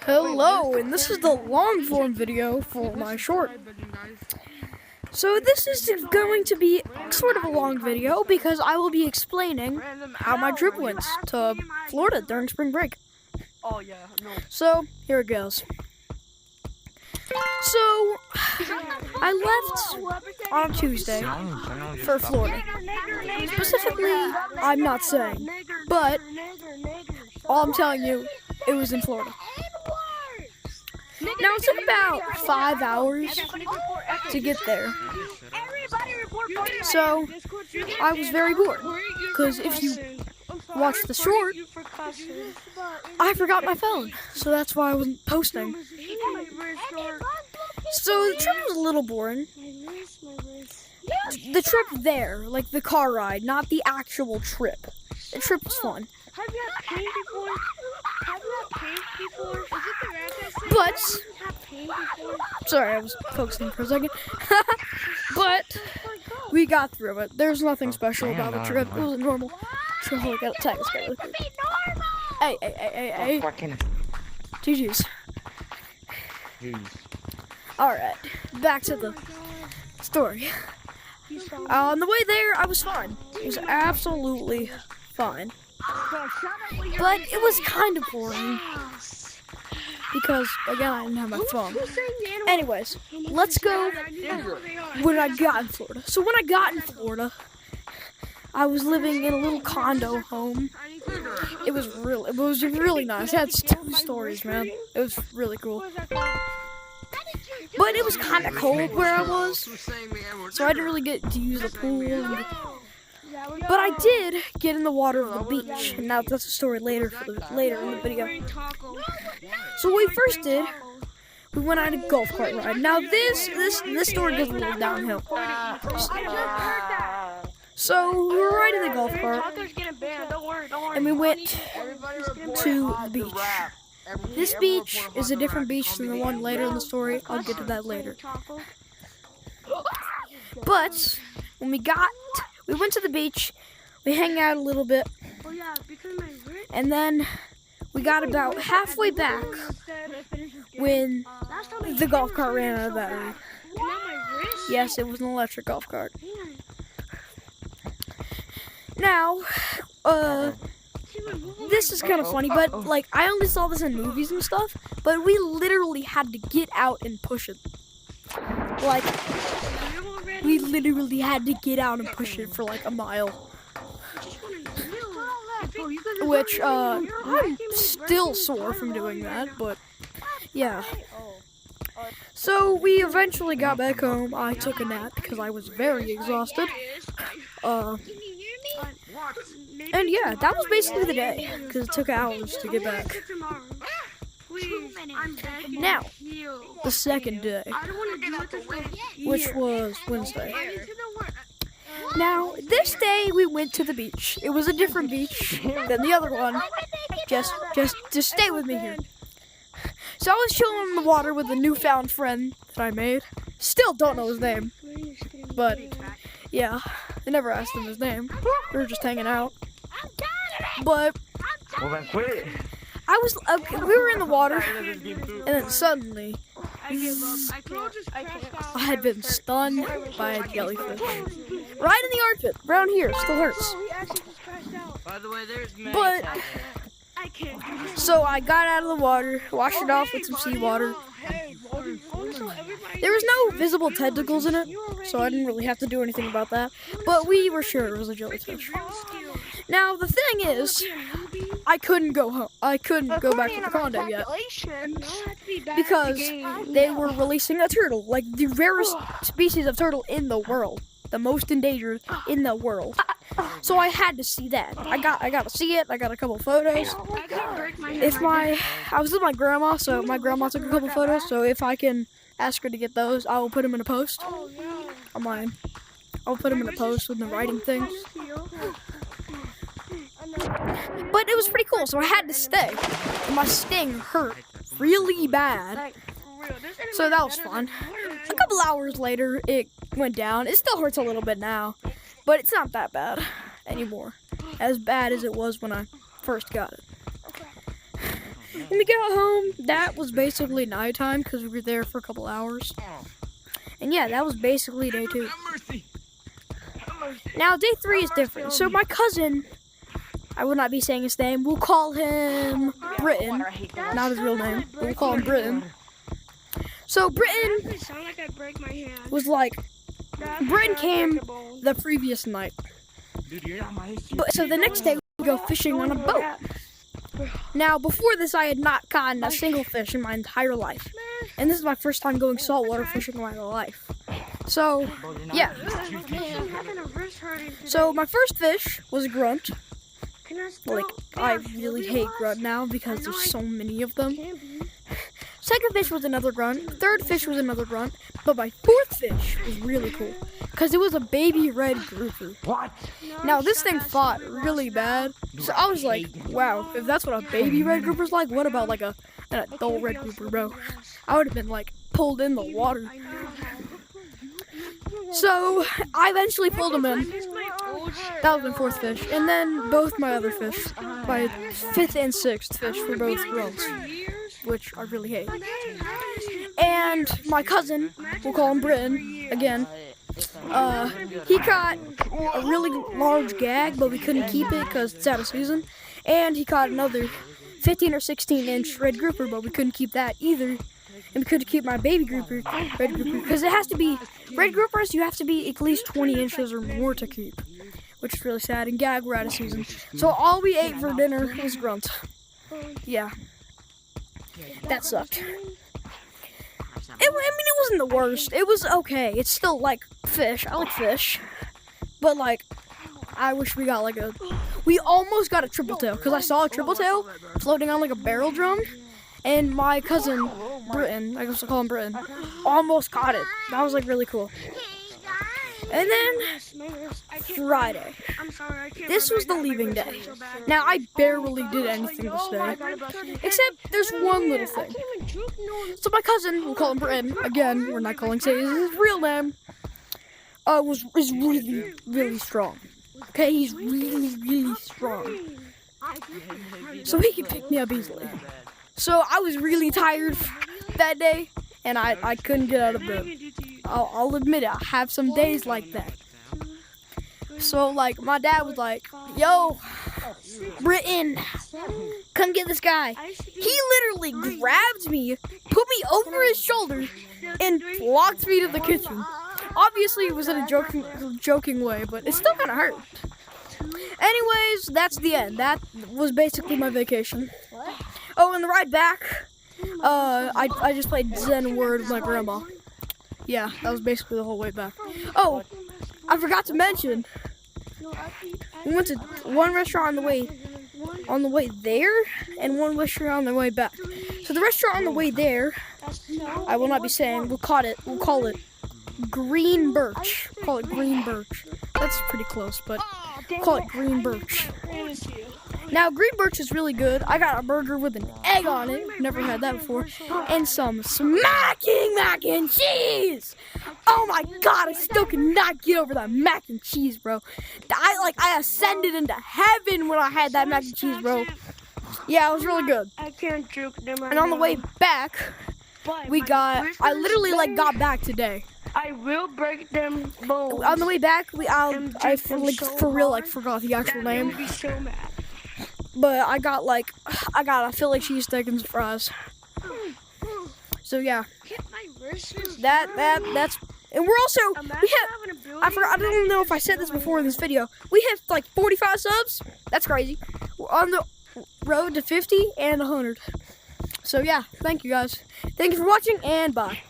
Hello, and this is the long form video for my short. So this is going to be sort of a long video because I will be explaining how my trip went to Florida during spring break. Oh yeah, no. So here it goes. So I left on Tuesday for Florida. Specifically, I'm not saying, but all I'm telling you, it was in Florida. Now it took about 5 hours to get there. So I was very bored because if you watch the short, I forgot my phone, so that's why I wasn't posting. So the trip was a little boring. The trip there, like the car ride, not the actual trip. The trip was fun. Have you had paint before? Have you had paint before? Is it the rat that says But you have paint before? sorry, I was focusing for a second. But we got through it. There's nothing special about the trip. It was a normal trip. I got tag this guy really quick. Hey. GG's. Alright, back to the story. On the way there, I was fine. It was absolutely fine. But it was kind of boring. Because, again, I didn't have my phone. Anyways, let's go when I got in Florida. So when I got in Florida, I was living in a little condo home. It was really nice. It had 2 stories, man. It was really cool. But it was kind of cold where I was, so I didn't really get to use the pool. But I did get in the water of the beach, and now that's a story later in the video. So what we first did, we went on a golf cart ride. Now this story goes a little downhill. So we were riding the golf cart, and we went to the beach. This beach is a different beach than the one later in the story. I'll get to that later. But when we went to the beach, we hung out a little bit, and then we got about halfway back when the golf cart ran out of battery. Yes, it was an electric golf cart. Now, this is kind of funny, but like I only saw this in movies and stuff, but we literally had to get out and push it. Like, we literally had to get out and push it for like a mile. Which, I'm still sore from doing that, but yeah. So we eventually got back home. I took a nap because I was very exhausted. And yeah, that was basically the day, because it took hours to get back. Now, the second day, which was Wednesday. Now, this day we went to the beach. It was a different beach than the other one. Just stay with me here. So I was chilling in the water with a newfound friend that I made. Still don't know his name, but yeah, I never asked him his name. We were just hanging out. But we were in the water, and then suddenly I had been stunned by a jellyfish. Right in the armpit, around here, still hurts. But so I got out of the water, washed it off with some seawater. There was no visible tentacles in it, so I didn't really have to do anything about that. But we were sure it was a jellyfish. Now the thing is, I couldn't go home. I couldn't go back to the condo yet because they were releasing a turtle, like the rarest species of turtle in the world, the most endangered in the world. So I had to see that. I got to see it. I got a couple photos. I was with my grandma, so my grandma took a couple photos. So if I can ask her to get those, I will put them in a post on mine. I'll put them in a post with the writing things. But it was pretty cool, so I had to stay. And my sting hurt really bad. So that was fun. A couple hours later, it went down. It still hurts a little bit now, but it's not that bad anymore. As bad as it was when I first got it. when we got home, that was basically nighttime because we were there for a couple hours. And yeah, that was basically day 2. Now, day 3 is different. So my cousin, I will not be saying his name, we'll call him Britton. Not his real name, but we'll call him Britton. So Britton was like, Britton came the previous night. But so the next day we go fishing on a boat. Now before this I had not caught a single fish in my entire life. And this is my first time going saltwater fishing in my life. So yeah. So my first fish was a grunt. Like, I really hate grunt now because there's so many of them. Second fish was another grunt. Third fish was another grunt. But my fourth fish was really cool because it was a baby red grouper. What? Now this thing fought really bad. So I was like, wow, if that's what a baby red grouper's like, what about like an adult red grouper, bro? I would have been like pulled in the water. So I eventually pulled him in. That was my fourth fish. And then both my other fish, my fifth and sixth fish were both grunts, which I really hate. And my cousin, we'll call him Britton, again, he caught a really large gag, but we couldn't keep it because it's out of season. And he caught another 15 or 16 inch red grouper, but we couldn't keep that either. And we couldn't keep my baby grouper, red grouper, because it has to be, red groupers, you have to be at least 20 inches or more to keep, which is really sad. And gag were out of season. So all we ate for dinner was grunt. Yeah. That sucked. It wasn't the worst. It was okay. It's still like fish. I like fish. But like, I wish we got like we almost got a triple tail because I saw a triple tail floating on like a barrel drum. And my cousin, Britton, I guess I'll call him Britton, almost caught it. That was like really cool. And then Friday. This was the leaving day. Now I barely did anything this day, except there's one little thing. So my cousin, we'll call him Britton. Again, we're not calling his real name. Is really, really strong. Okay, he's really, really strong. So he can pick me up easily. So I was really tired that day, and I couldn't get out of bed. I'll admit it, I have some days like that. So like my dad was like, yo, Britton, come get this guy. He literally grabbed me, put me over his shoulder, and walked me to the kitchen. Obviously it was in a joking way, but it still kind of hurt. Anyways, that's the end. That was basically my vacation. Oh, and the ride back, I just played Zen Word with my grandma. Yeah, that was basically the whole way back. Oh, I forgot to mention, we went to one restaurant on the way there, and one restaurant on the way back. So the restaurant on the way there, I will not be saying. We'll call it Green Birch. Call it Green Birch. That's pretty close, but call it Green Birch. Now, Green Birch is really good. I got a burger with an egg on it. Never had that before. And some smacking mac and cheese. Oh my god, I still cannot get over that mac and cheese, bro. I ascended into heaven when I had that mac and cheese, bro. Yeah, it was really good. I can't juke them. And on the way back, I literally got back today. I will break them bones. On the way back, I for real forgot the actual name. Be so mad. But I got a Philly cheesesteak and some fries. So yeah, that's, and we're also, I don't know if I said this before in this video, we have like 45 subs. That's crazy. We're on the road to 50 and 100. So yeah, thank you guys. Thank you for watching, and bye.